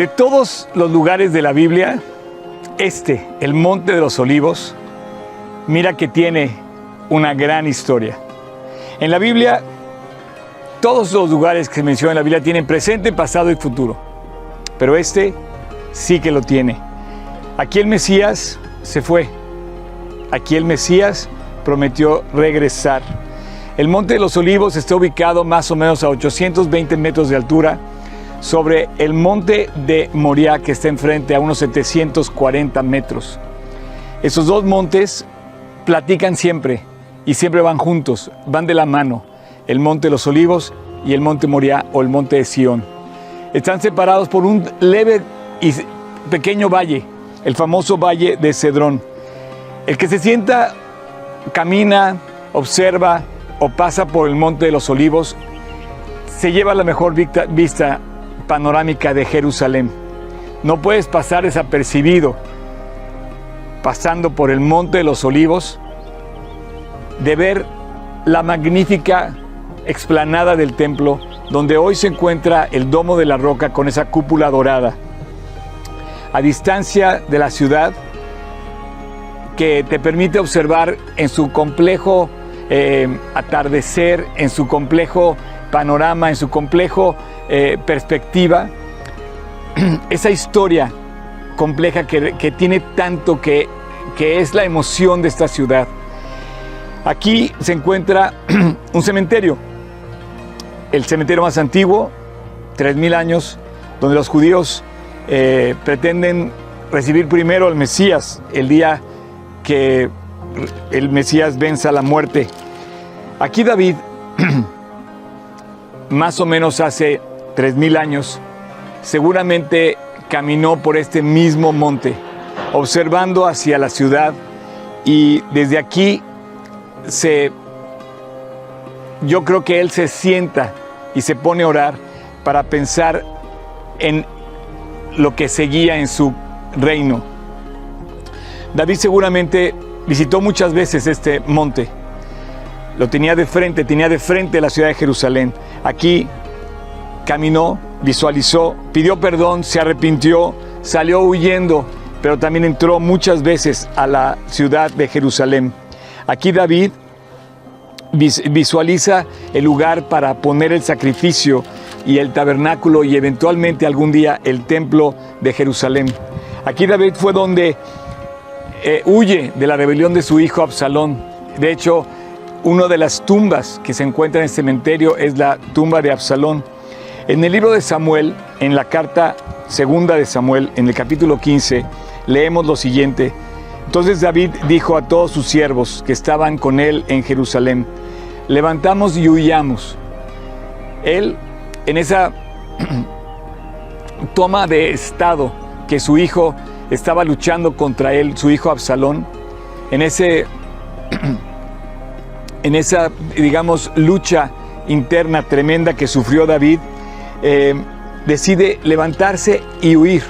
De todos los lugares de la Biblia, el Monte de los Olivos, mira que tiene una gran historia. En la Biblia, todos los lugares que se mencionan en la Biblia tienen presente, pasado y futuro. Pero sí que lo tiene. Aquí el Mesías se fue. Aquí el Mesías prometió regresar. El Monte de los Olivos está ubicado más o menos a 820 metros de altura sobre el Monte de Moriah, que está enfrente a unos 740 metros. Esos dos montes platican siempre y siempre van juntos, van de la mano. El Monte de los Olivos y el Monte Moriah o el Monte de Sión. Están separados por un leve y pequeño valle, el famoso Valle de Cedrón. El que se sienta, camina, observa o pasa por el Monte de los Olivos, se lleva la mejor vista panorámica de Jerusalén. No puedes pasar desapercibido pasando por el Monte de los Olivos de ver la magnífica explanada del templo, donde hoy se encuentra el Domo de la Roca con esa cúpula dorada. A distancia de la ciudad, que te permite observar en su complejo atardecer, en su complejo panorama, en su complejo perspectiva, esa historia compleja que tiene tanto que es la emoción de esta ciudad. Aquí se encuentra un cementerio, el cementerio más antiguo, 3000 años, donde los judíos pretenden recibir primero al Mesías, el día que el Mesías venza la muerte. Aquí David, más o menos hace 3000 años, seguramente caminó por este mismo monte, observando hacia la ciudad, y desde aquí yo creo que él se sienta y se pone a orar para pensar en lo que seguía en su reino. David seguramente visitó muchas veces este monte. Lo tenía de frente la ciudad de Jerusalén. Aquí caminó, visualizó, pidió perdón, se arrepintió, salió huyendo, pero también entró muchas veces a la ciudad de Jerusalén. Aquí David visualiza el lugar para poner el sacrificio y el tabernáculo y eventualmente algún día el templo de Jerusalén. Aquí David fue donde huye de la rebelión de su hijo Absalón. De hecho, una de las tumbas que se encuentra en el cementerio es la tumba de Absalón. En el libro de Samuel, en la carta segunda de Samuel, en el capítulo 15, leemos lo siguiente. Entonces David dijo a todos sus siervos que estaban con él en Jerusalén: levantamos y huyamos. Él, en esa toma de estado que su hijo estaba luchando contra él, su hijo Absalón, en esa, digamos, lucha interna tremenda que sufrió David, decide levantarse y huir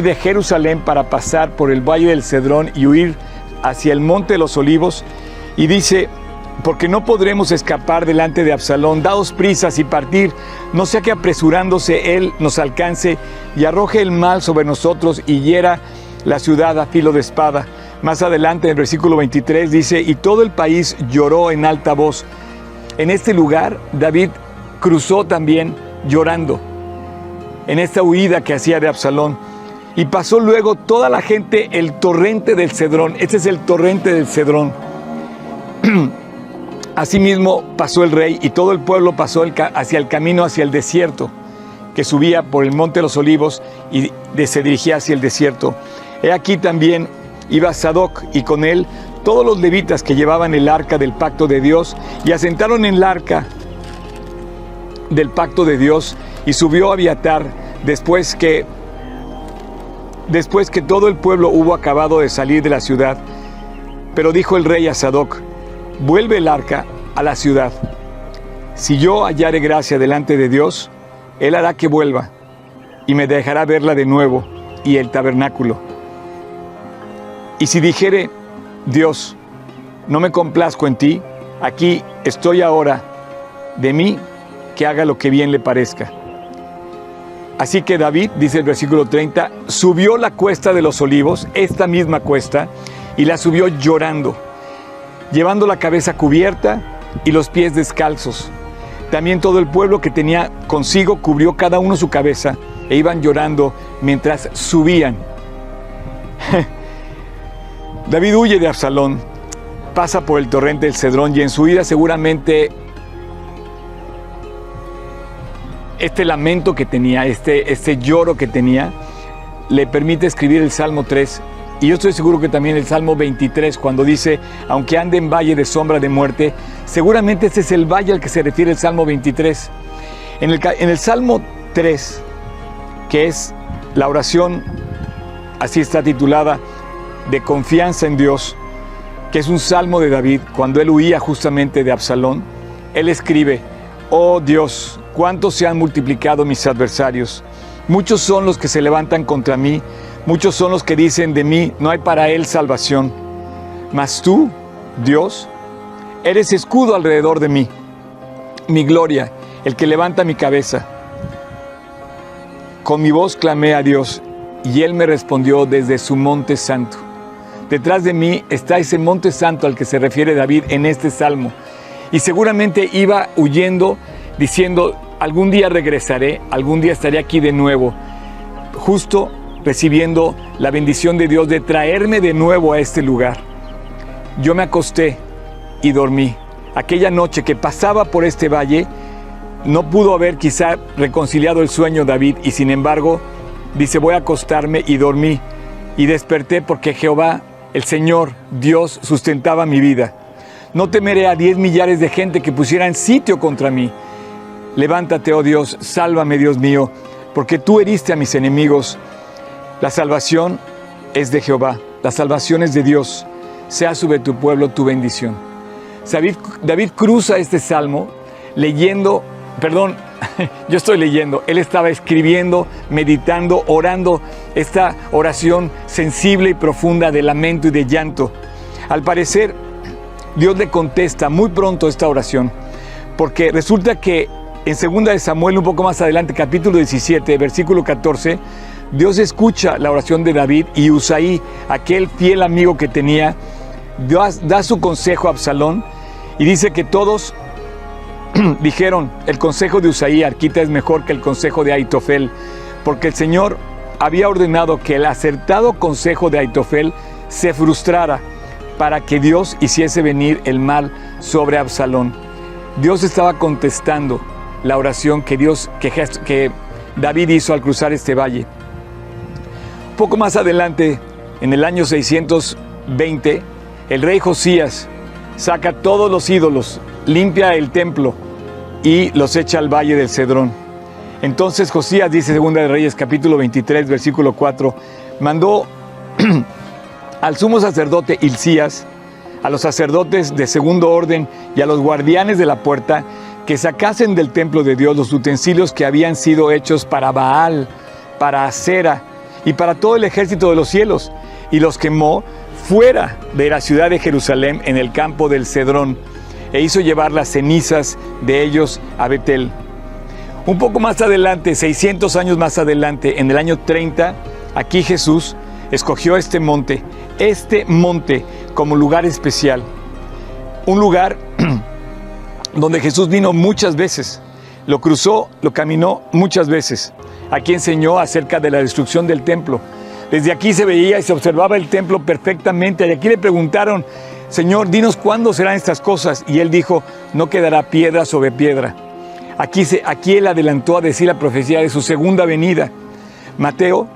de Jerusalén para pasar por el Valle del Cedrón y huir hacia el Monte de los Olivos, y dice: porque no podremos escapar delante de Absalón, daos prisas y partir, no sea que apresurándose él nos alcance y arroje el mal sobre nosotros y hiera la ciudad a filo de espada. Más adelante en el versículo 23 dice: y todo el país lloró en alta voz. En este lugar David cruzó también llorando, en esta huida que hacía de Absalón. Y pasó luego toda la gente el torrente del Cedrón. Este es el torrente del Cedrón. Asimismo pasó el rey y todo el pueblo pasó hacia el camino hacia el desierto, que subía por el Monte de los Olivos y se dirigía hacia el desierto. He aquí también iba Sadoc y con él todos los levitas que llevaban el arca del pacto de Dios, y asentaron en el arca del pacto de Dios, y subió Abiatar después que todo el pueblo hubo acabado de salir de la ciudad. Pero dijo el rey a Sadoc: vuelve el arca a la ciudad. Si yo hallare gracia delante de Dios, él hará que vuelva y me dejará verla de nuevo y el tabernáculo. Y si dijere Dios: no me complazco en ti, aquí estoy ahora, de mí que haga lo que bien le parezca. Así que David, dice el versículo 30, subió la cuesta de los olivos, esta misma cuesta, y la subió llorando, llevando la cabeza cubierta y los pies descalzos. También todo el pueblo que tenía consigo cubrió cada uno su cabeza e iban llorando mientras subían. David huye de Absalón, pasa por el torrente del Cedrón y en su ida seguramente este lamento que tenía, este lloro que tenía, le permite escribir el Salmo 3. Y yo estoy seguro que también el Salmo 23, cuando dice, aunque ande en valle de sombra de muerte, seguramente ese es el valle al que se refiere el Salmo 23. En el Salmo 3, que es la oración, así está titulada, de confianza en Dios, que es un salmo de David, cuando él huía justamente de Absalón, él escribe, oh Dios, cuántos se han multiplicado mis adversarios, muchos son los que se levantan contra mí, muchos son los que dicen de mí, no hay para él salvación. Mas tú, Dios, eres escudo alrededor de mí, mi gloria, el que levanta mi cabeza. Con mi voz clamé a Dios, y él me respondió desde su monte santo. Detrás de mí está ese monte santo al que se refiere David en este salmo. Y seguramente iba huyendo, diciendo, algún día regresaré, algún día estaré aquí de nuevo, justo recibiendo la bendición de Dios de traerme de nuevo a este lugar. Yo me acosté y dormí. Aquella noche que pasaba por este valle, no pudo haber quizá reconciliado el sueño David, y sin embargo, dice, voy a acostarme, y dormí, y desperté porque Jehová, el Señor, Dios, sustentaba mi vida. No temeré a 10 millares de gente que pusieran sitio contra mí. Levántate, oh Dios, sálvame, Dios mío, porque tú heriste a mis enemigos. La salvación es de Jehová, la salvación es de Dios. Sea sobre tu pueblo tu bendición. David cruza este salmo leyendo, yo estoy leyendo, él estaba escribiendo, meditando, orando esta oración sensible y profunda de lamento y de llanto. Al parecer, Dios le contesta muy pronto esta oración, porque resulta que en 2 de Samuel, un poco más adelante, capítulo 17, versículo 14, Dios escucha la oración de David y Usaí, aquel fiel amigo que tenía, da su consejo a Absalón y dice que todos dijeron, el consejo de Usaí, Arquita, es mejor que el consejo de Aitofel, porque el Señor había ordenado que el acertado consejo de Aitofel se frustrara para que Dios hiciese venir el mal sobre Absalón. Dios estaba contestando la oración que David hizo al cruzar este valle. Poco más adelante, en el año 620, el rey Josías saca todos los ídolos, limpia el templo y los echa al valle del Cedrón. Entonces Josías, dice 2 de Reyes, capítulo 23, versículo 4, mandó al sumo sacerdote Hilcías, a los sacerdotes de segundo orden y a los guardianes de la puerta, que sacasen del templo de Dios los utensilios que habían sido hechos para Baal, para Acera y para todo el ejército de los cielos, y los quemó fuera de la ciudad de Jerusalén en el campo del Cedrón, e hizo llevar las cenizas de ellos a Betel. Un poco más adelante, 600 años más adelante, en el año 30, aquí Jesús escogió este monte como lugar especial, un lugar donde Jesús vino muchas veces, lo cruzó, lo caminó muchas veces. Aquí enseñó acerca de la destrucción del templo. Desde aquí se veía y se observaba el templo perfectamente. Y aquí le preguntaron, Señor, dinos cuándo serán estas cosas. Y él dijo, no quedará piedra sobre piedra. Aquí él adelantó a decir la profecía de su segunda venida. Mateo,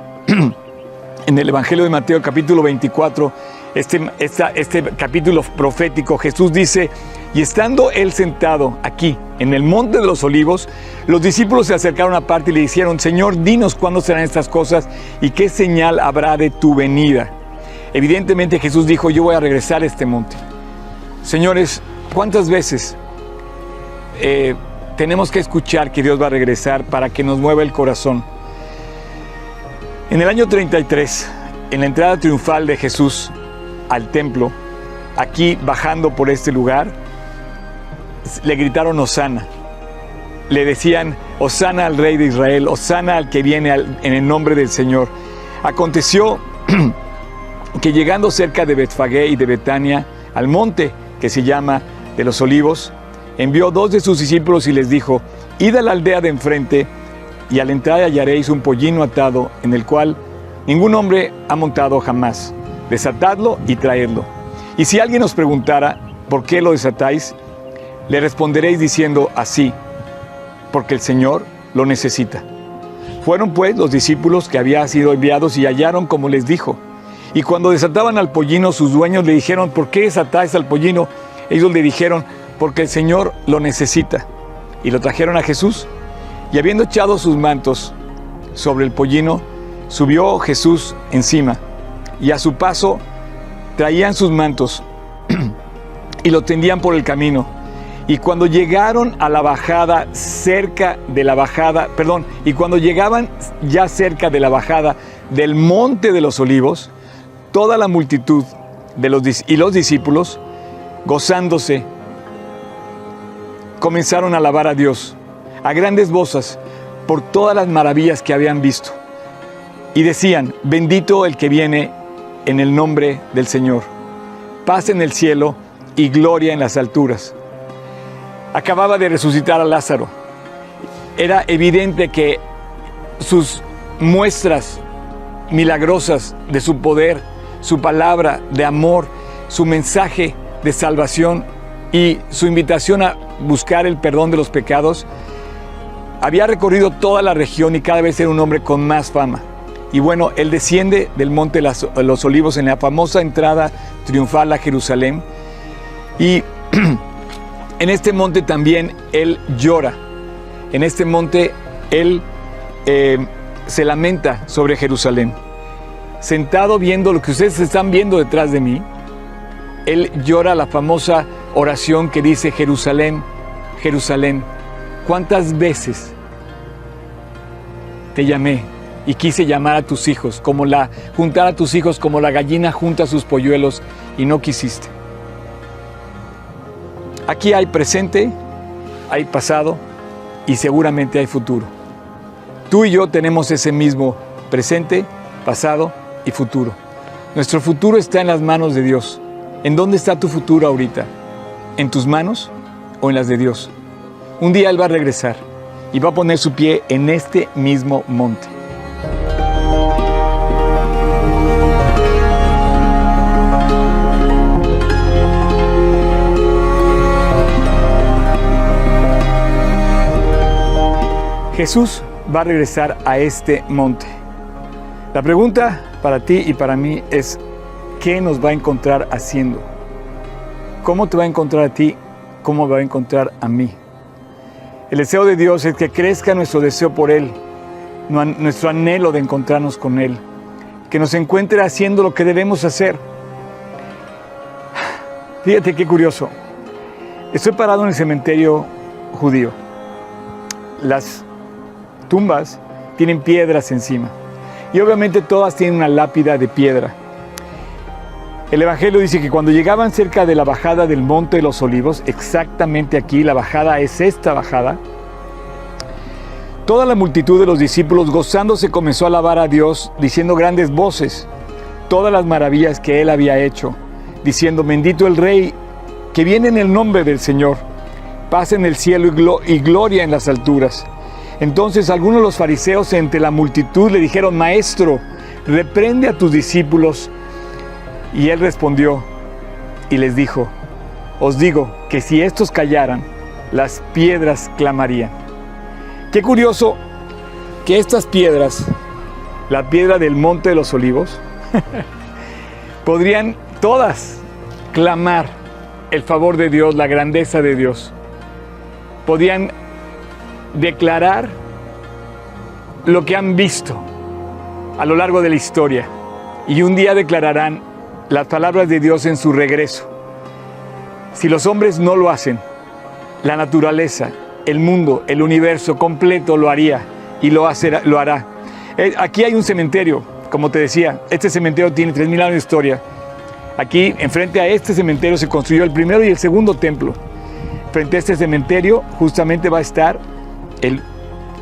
en el Evangelio de Mateo, capítulo 24, este capítulo profético, Jesús dice, y estando él sentado aquí, en el monte de los olivos, los discípulos se acercaron aparte y le dijeron, Señor, dinos cuándo serán estas cosas y qué señal habrá de tu venida. Evidentemente Jesús dijo, yo voy a regresar a este monte. Señores, ¿cuántas veces tenemos que escuchar que Dios va a regresar para que nos mueva el corazón? En el año 33, en la entrada triunfal de Jesús al templo, aquí bajando por este lugar, le gritaron Hosana. Le decían, Hosana al Rey de Israel, Hosana al que viene en el nombre del Señor. Aconteció que llegando cerca de Betfagé y de Betania, al monte que se llama de los Olivos, envió 2 de sus discípulos y les dijo: id a la aldea de enfrente, y al entrar hallaréis un pollino atado, en el cual ningún hombre ha montado jamás. Desatadlo y traedlo. Y si alguien os preguntara por qué lo desatáis, le responderéis diciendo: así, porque el Señor lo necesita. Fueron pues los discípulos que habían sido enviados y hallaron como les dijo. Y cuando desataban al pollino, sus dueños le dijeron: ¿por qué desatáis al pollino? Ellos le dijeron: porque el Señor lo necesita. Y lo trajeron a Jesús. Y habiendo echado sus mantos sobre el pollino, subió Jesús encima. Y a su paso traían sus mantos y lo tendían por el camino. Y cuando llegaron a la bajada, y cuando llegaban ya cerca de la bajada del monte de los Olivos, toda la multitud y los discípulos, gozándose, comenzaron a alabar a Dios a grandes voces por todas las maravillas que habían visto. Y decían: bendito el que viene en el nombre del Señor, paz en el cielo y gloria en las alturas. Acababa de resucitar a Lázaro. Era evidente que sus muestras milagrosas de su poder, su palabra de amor, su mensaje de salvación y su invitación a buscar el perdón de los pecados, había recorrido toda la región y cada vez era un hombre con más fama. Y bueno, él desciende del monte de los Olivos en la famosa entrada triunfal a Jerusalén. Y en este monte también él llora. En este monte él se lamenta sobre Jerusalén. Sentado viendo lo que ustedes están viendo detrás de mí, él llora la famosa oración que dice: Jerusalén, Jerusalén, ¿cuántas veces te llamé y quise llamar a tus hijos, juntar a tus hijos como la gallina junta sus polluelos, y no quisiste? Aquí hay presente, hay pasado y seguramente hay futuro. Tú y yo tenemos ese mismo presente, pasado y futuro. Nuestro futuro está en las manos de Dios. ¿En dónde está tu futuro ahorita? ¿En tus manos o en las de Dios? Un día Él va a regresar y va a poner su pie en este mismo monte. Jesús va a regresar a este monte. La pregunta para ti y para mí es: ¿qué nos va a encontrar haciendo? ¿Cómo te va a encontrar a ti? ¿Cómo va a encontrar a mí? El deseo de Dios es que crezca nuestro deseo por Él, nuestro anhelo de encontrarnos con Él, que nos encuentre haciendo lo que debemos hacer. Fíjate qué curioso. Estoy parado en el cementerio judío. Las tumbas tienen piedras encima y obviamente todas tienen una lápida de piedra. El Evangelio dice que cuando llegaban cerca de la bajada del Monte de los Olivos, exactamente aquí, la bajada es esta bajada, toda la multitud de los discípulos gozándose comenzó a alabar a Dios, diciendo grandes voces todas las maravillas que Él había hecho, diciendo: bendito el Rey que viene en el nombre del Señor, paz en el cielo y gloria en las alturas. Entonces algunos de los fariseos entre la multitud le dijeron: Maestro, reprende a tus discípulos. Y Él respondió y les dijo: os digo que si estos callaran, las piedras clamarían. Qué curioso que estas piedras, la piedra del Monte de los Olivos, podrían todas clamar el favor de Dios, la grandeza de Dios. Podían declarar lo que han visto a lo largo de la historia, y un día declararán las palabras de Dios en su regreso. Si los hombres no lo hacen, la naturaleza, el mundo, el universo completo lo haría y lo hará. Aquí hay un cementerio, como te decía. Este cementerio tiene 3000 años de historia. Aquí, enfrente a este cementerio, se construyó el primero y el segundo templo. Frente a este cementerio justamente va a estar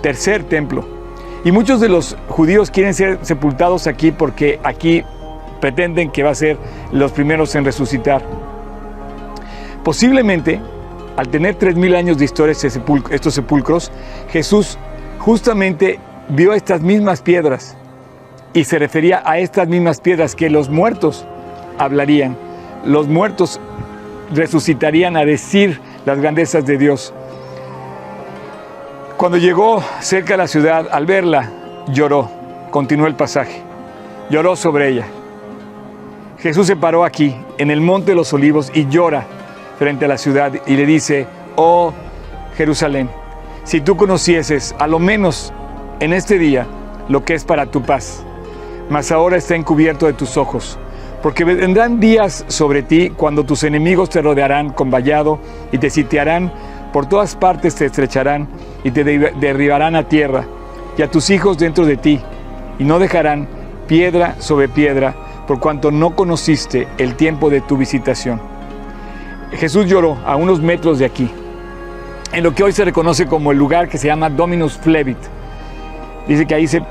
tercer templo. Y muchos de los judíos quieren ser sepultados aquí porque aquí pretenden que va a ser los primeros en resucitar. Posiblemente, al tener 3000 años de historia estos sepulcros, Jesús justamente vio estas mismas piedras y se refería a estas mismas piedras que los muertos hablarían. Los muertos resucitarían a decir las grandezas de Dios. Cuando llegó cerca de la ciudad, al verla, lloró. Continuó el pasaje. Lloró sobre ella. Jesús se paró aquí, en el Monte de los Olivos, y llora frente a la ciudad y le dice: oh Jerusalén, si tú conocieses, a lo menos en este día, lo que es para tu paz, mas ahora está encubierto de tus ojos, porque vendrán días sobre ti cuando tus enemigos te rodearán con vallado y te sitiarán, por todas partes te estrecharán y te derribarán a tierra, y a tus hijos dentro de ti, y no dejarán piedra sobre piedra, por cuanto no conociste el tiempo de tu visitación. Jesús lloró a unos metros de aquí, en lo que hoy se reconoce como el lugar que se llama Dominus Flevit. Dice que ahí se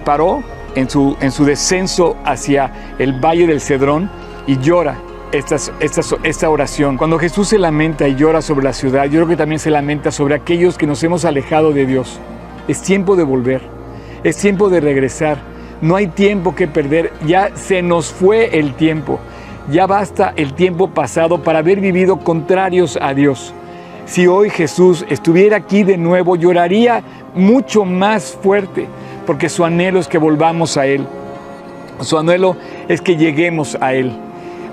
paró en su descenso hacia el Valle del Cedrón y llora esta oración. Cuando Jesús se lamenta y llora sobre la ciudad, yo creo que también se lamenta sobre aquellos que nos hemos alejado de Dios. Es tiempo de volver, es tiempo de regresar, no hay tiempo que perder, ya se nos fue el tiempo, ya basta el tiempo pasado para haber vivido contrarios a Dios. Si hoy Jesús estuviera aquí de nuevo, lloraría mucho más fuerte, porque su anhelo es que volvamos a Él. Su anhelo es que lleguemos a Él.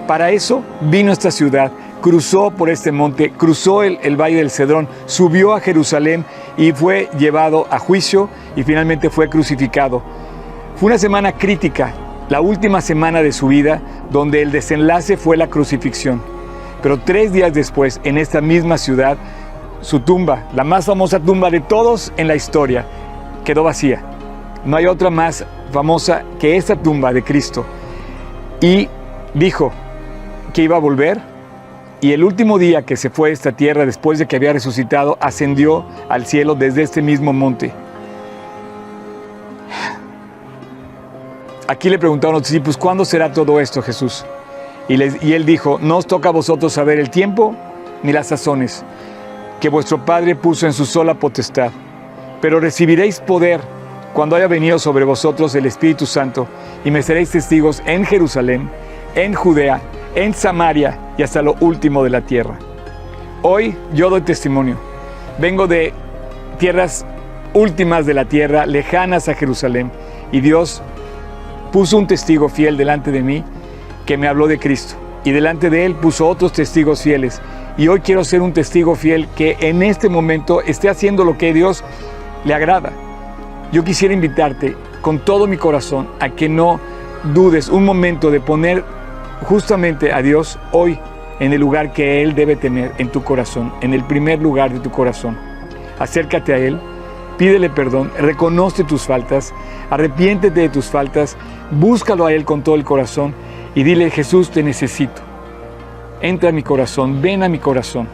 Para eso vino a esta ciudad, cruzó por este monte, cruzó el Valle del Cedrón, subió a Jerusalén y fue llevado a juicio y finalmente fue crucificado. Fue una semana crítica, la última semana de su vida, donde el desenlace fue la crucifixión. Pero 3 días después, en esta misma ciudad, su tumba, la más famosa tumba de todos en la historia, quedó vacía. No hay otra más famosa que esta tumba de Cristo. Y dijo que iba a volver, y el último día que se fue a esta tierra, después de que había resucitado, ascendió al cielo desde este mismo monte. Aquí le preguntaron a los discípulos: ¿cuándo será todo esto, Jesús? Y él dijo: no os toca a vosotros saber el tiempo ni las sazones que vuestro Padre puso en su sola potestad, pero recibiréis poder cuando haya venido sobre vosotros el Espíritu Santo, y me seréis testigos en Jerusalén, en Judea, en Samaria y hasta lo último de la tierra. Hoy yo doy testimonio. Vengo de tierras últimas de la tierra, lejanas a Jerusalén, y Dios puso un testigo fiel delante de mí que me habló de Cristo, y delante de él puso otros testigos fieles, y hoy quiero ser un testigo fiel que en este momento esté haciendo lo que a Dios le agrada. Yo quisiera invitarte con todo mi corazón a que no dudes un momento de poner justamente a Dios hoy en el lugar que Él debe tener en tu corazón, en el primer lugar de tu corazón. Acércate a Él, pídele perdón, reconoce tus faltas, arrepiéntete de tus faltas, búscalo a Él con todo el corazón y dile: Jesús, te necesito. Entra a mi corazón, ven a mi corazón.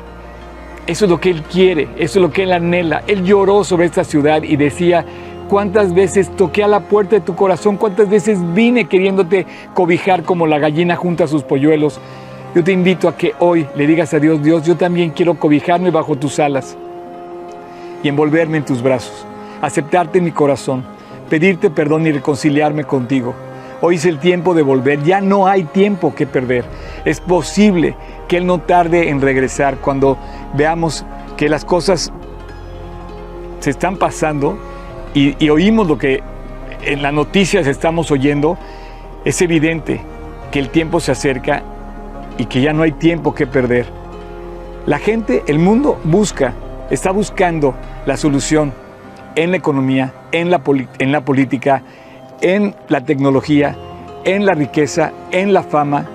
Eso es lo que Él quiere, eso es lo que Él anhela. Él lloró sobre esta ciudad y decía: ¿cuántas veces toqué a la puerta de tu corazón? ¿Cuántas veces vine queriéndote cobijar como la gallina junta sus polluelos? Yo te invito a que hoy le digas a Dios: Dios, yo también quiero cobijarme bajo tus alas y envolverme en tus brazos, aceptarte en mi corazón, pedirte perdón y reconciliarme contigo. Hoy es el tiempo de volver, ya no hay tiempo que perder. Es posible que Él no tarde en regresar cuando veamos que las cosas se están pasando y oímos lo que en las noticias estamos oyendo. Es evidente que el tiempo se acerca y que ya no hay tiempo que perder. La gente, el mundo está buscando la solución en la economía, en la política, en la tecnología, en la riqueza, en la fama,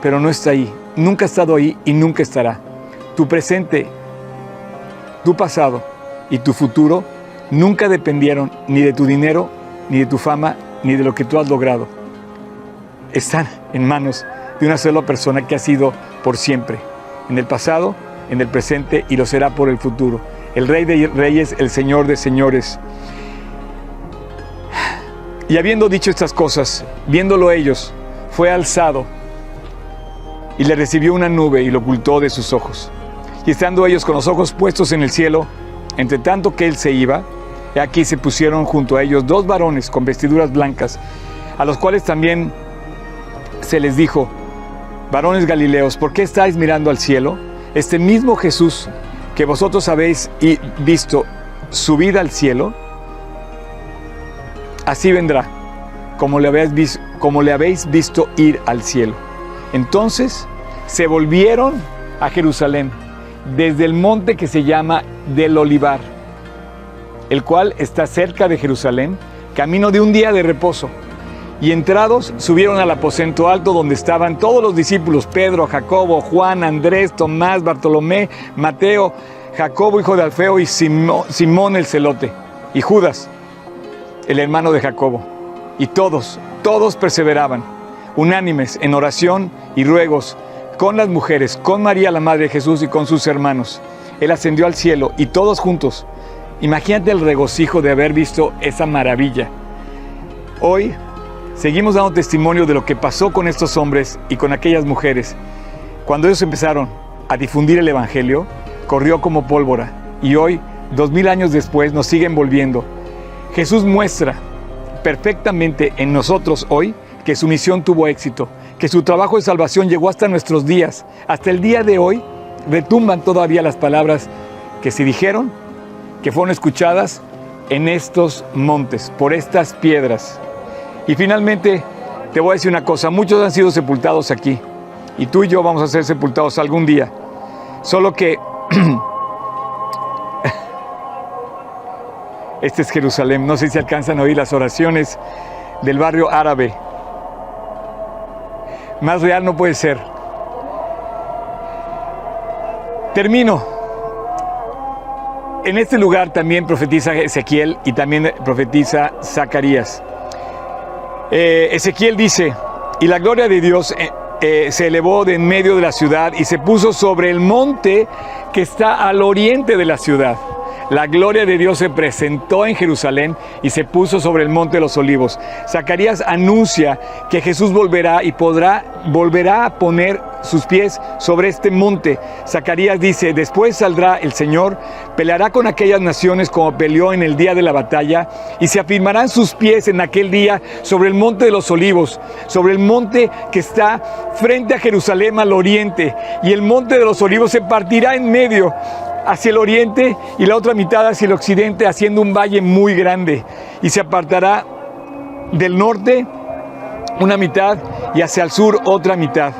pero no está ahí, nunca ha estado ahí y nunca estará. Tu presente, tu pasado y tu futuro nunca dependieron ni de tu dinero, ni de tu fama, ni de lo que tú has logrado. Están en manos de una sola persona que ha sido por siempre, en el pasado, en el presente y lo será por el futuro. El Rey de Reyes, el Señor de Señores. Y habiendo dicho estas cosas, viéndolo ellos, fue alzado y le recibió una nube y lo ocultó de sus ojos. Y estando ellos con los ojos puestos en el cielo, entre tanto que él se iba, he aquí se pusieron junto a ellos 2 varones con vestiduras blancas, a los cuales también se les dijo: varones galileos, ¿por qué estáis mirando al cielo? Este mismo Jesús que vosotros habéis visto subir al cielo, así vendrá, como le habéis visto ir al cielo. Entonces se volvieron a Jerusalén, desde el monte que se llama del Olivar, el cual está cerca de Jerusalén, camino de un día de reposo. Y entrados, subieron al aposento alto donde estaban todos los discípulos: Pedro, Jacobo, Juan, Andrés, Tomás, Bartolomé, Mateo, Jacobo hijo de Alfeo y Simón el celote, y Judas, el hermano de Jacobo. Y todos perseveraban, unánimes en oración y ruegos, con las mujeres, con María la madre de Jesús y con sus hermanos. Él ascendió al cielo y todos juntos. Imagínate el regocijo de haber visto esa maravilla. Hoy seguimos dando testimonio de lo que pasó con estos hombres y con aquellas mujeres. Cuando ellos empezaron a difundir el evangelio, corrió como pólvora, y hoy, 2000 años después, nos sigue envolviendo. Jesús muestra perfectamente en nosotros hoy que su misión tuvo éxito, que su trabajo de salvación llegó hasta nuestros días. Hasta el día de hoy retumban todavía las palabras que se dijeron, que fueron escuchadas en estos montes, por estas piedras. Y finalmente te voy a decir una cosa: muchos han sido sepultados aquí, y tú y yo vamos a ser sepultados algún día. Solo que este es Jerusalén. No sé si alcanzan a oír las oraciones del barrio árabe. Más real no puede ser. Termino. En este lugar también profetiza Ezequiel y también profetiza Zacarías. Ezequiel dice: y la gloria de Dios se elevó de en medio de la ciudad y se puso sobre el monte que está al oriente de la ciudad. La gloria de Dios se presentó en Jerusalén y se puso sobre el monte de los olivos. Zacarías anuncia que Jesús volverá y volverá a poner sus pies sobre este monte. Zacarías dice: después saldrá el Señor, peleará con aquellas naciones como peleó en el día de la batalla, y se afirmarán sus pies en aquel día sobre el monte de los olivos, sobre el monte que está frente a Jerusalén al oriente, y el monte de los olivos se partirá en medio, hacia el oriente y la otra mitad hacia el occidente, haciendo un valle muy grande, y se apartará del norte una mitad y hacia el sur otra mitad.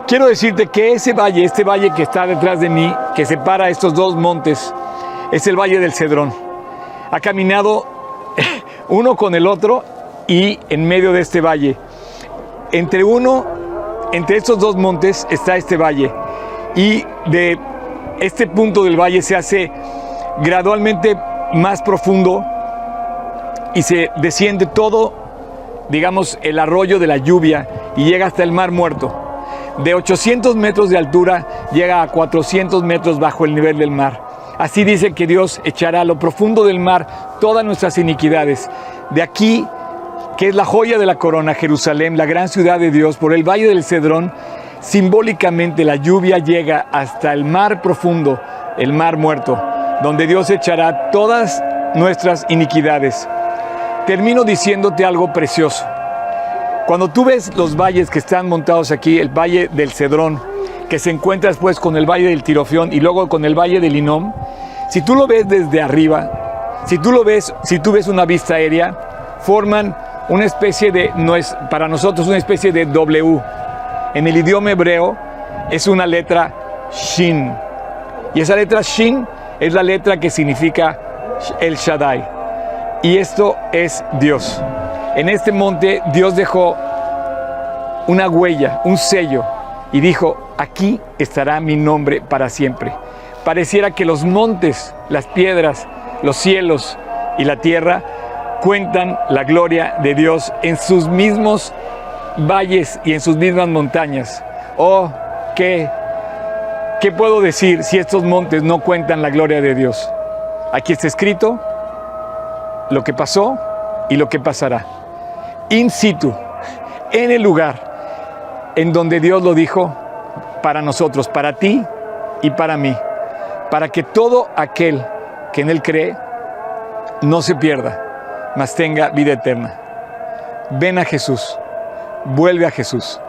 Quiero decirte que este valle que está detrás de mí, que separa estos 2 montes, es el Valle del Cedrón. Ha caminado uno con el otro, y en medio de este valle, entre estos 2 montes está este valle, y de este punto del valle se hace gradualmente más profundo y se desciende todo, digamos, el arroyo de la lluvia, y llega hasta el Mar Muerto. De 800 metros de altura llega a 400 metros bajo el nivel del mar. Así dice que Dios echará a lo profundo del mar todas nuestras iniquidades. De aquí, que es la joya de la corona, Jerusalén, la gran ciudad de Dios, por el Valle del Cedrón, simbólicamente la lluvia llega hasta el mar profundo, el Mar Muerto, donde Dios echará todas nuestras iniquidades. Termino diciéndote algo precioso. Cuando tú ves los valles que están montados aquí, el Valle del Cedrón, que se encuentra después con el Valle del Tirofión y luego con el Valle del Hinnom, si tú lo ves desde arriba, si tú ves una vista aérea, forman una especie de, para nosotros una especie de W. En el idioma hebreo es una letra Shin, y esa letra Shin es la letra que significa El Shaddai, y esto es Dios. En este monte Dios dejó una huella, un sello, y dijo: aquí estará mi nombre para siempre. Pareciera que los montes, las piedras, los cielos y la tierra cuentan la gloria de Dios en sus mismos valles y en sus mismas montañas. Oh, ¿qué puedo decir si estos montes no cuentan la gloria de Dios? Aquí está escrito lo que pasó y lo que pasará. in situ, en el lugar en donde Dios lo dijo para nosotros, para ti y para mí, para que todo aquel que en Él cree no se pierda, mas tenga vida eterna. Ven a Jesús, vuelve a Jesús.